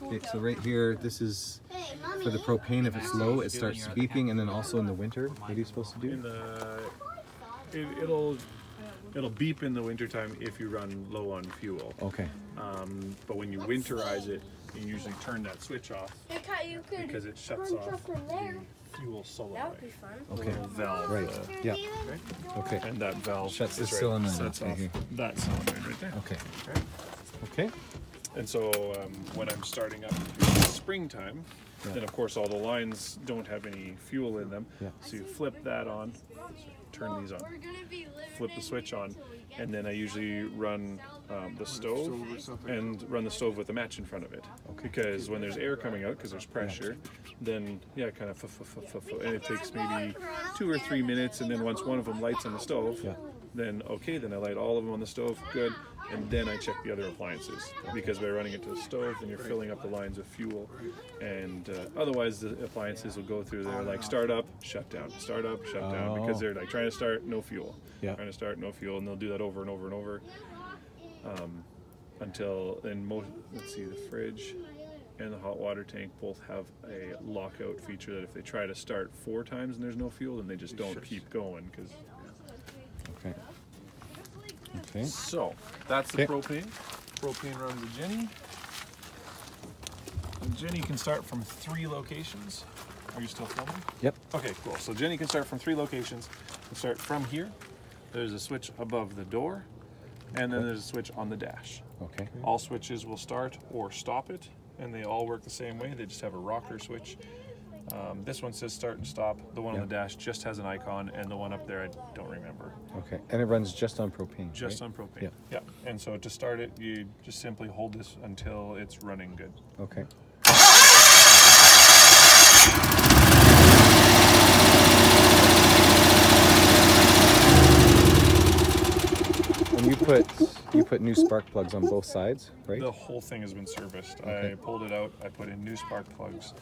Okay, so right here, this is for the propane. If it's low, it starts beeping, and then also in the winter, what are you supposed to do? In the it'll beep in the wintertime if you run low on fuel. Okay. But when you winterize it, you usually turn that switch off because it shuts off the fuel solenoid. That would be fun. Okay. Little valve. Right. Yeah. Right? Okay. And that valve Shuts the is cylinder sets right off here. that solenoid right there. Okay. Okay. Okay. And so when I'm starting up in springtime, then of course all the lines don't have any fuel in them. Yeah. So you flip that on, turn these on, flip the switch on, and then I usually run the stove and run the stove with a match in front of it. Because when there's air coming out, because there's pressure, then kind of and it takes maybe 2 or 3 minutes, and then once one of them lights on the stove, then I light all of them on the stove, good, and then I check the other appliances, because by running it to the stove, then you're filling up the lines with fuel, and otherwise the appliances will go through there like start up, shut down, start up, shut down, because they're like trying to start, no fuel, trying to start, no fuel, and they'll do that over and over and over until, let's see, the fridge and the hot water tank both have a lockout feature that if they try to start 4 times and there's no fuel, then they just don't keep going. Okay. Okay. So that's the propane. Propane runs a Jenny. And Jenny can start from 3 locations. Are you still filming? Yep. Okay, cool. So Jenny can start from 3 locations. You start from here. There's a switch above the door, and then there's a switch on the dash. Okay. All switches will start or stop it, and they all work the same way. They just have a rocker switch. This one says start and stop. The one on the dash just has an icon, and the one up there I don't remember. Okay. And it runs just on propane. Just right? on propane. Yeah. Yeah. And so to start it, you just simply hold this until it's running good. Okay. And you put new spark plugs on both sides, right? The whole thing has been serviced. Okay. I pulled it out. I put in new spark plugs.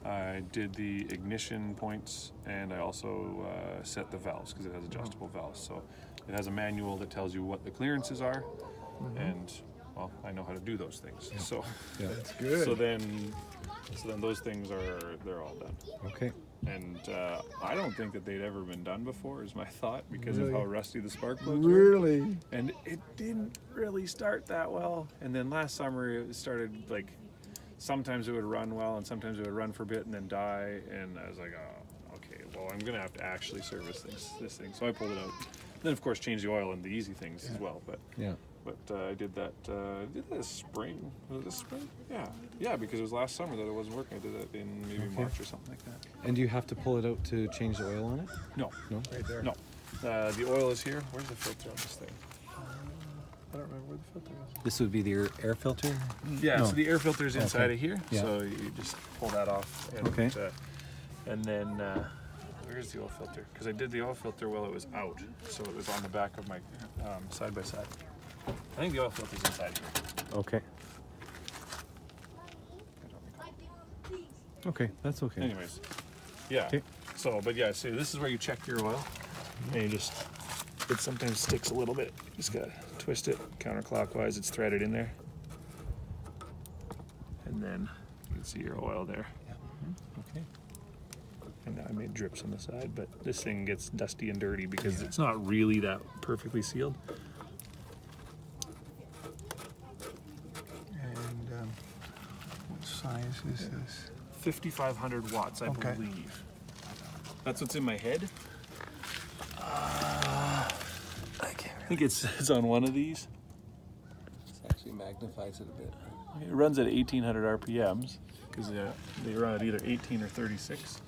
I did the ignition points, and I also set the valves because it has adjustable valves. So it has a manual that tells you what the clearances are, and well, I know how to do those things. So That's good. So then those things they're all done. Okay. And I don't think that they'd ever been done before, is my thought, because of how rusty the spark plugs were. Really? And it didn't really start that well. And then last summer it started like, sometimes it would run well and sometimes it would run for a bit and then die. And I was like, oh, okay, well, I'm gonna have to actually service this thing. So I pulled it out. Then of course change the oil and the easy things as well. But I did that. This spring. Was it this spring? Yeah, because it was last summer that it wasn't working. I did that in maybe March or something like that. And do you have to pull it out to change the oil on it? No. Right there. No. The oil is here. Where's the filter on this thing? I don't remember where the filter is. This would be the air filter? Yeah, No. so the air filter is inside of here. Yeah. So you just pull that off. And, and then, where's the oil filter? Because I did the oil filter while it was out. So it was on the back of my side-by-side. I think the oil filter's inside here. Okay. I don't recall. Okay, that's okay. Anyways, yeah. Okay. So this is where you check your oil. And you just, it sometimes sticks a little bit. You just gotta twist it counterclockwise. It's threaded in there. And then you can see your oil there. Okay. And I made drips on the side, but this thing gets dusty and dirty because it's not really that perfectly sealed. And what size is this? 5,500 watts, I believe. That's what's in my head. I think it's on one of these. This actually magnifies it a bit. It runs at 1,800 RPMs because they run at either 18 or 36.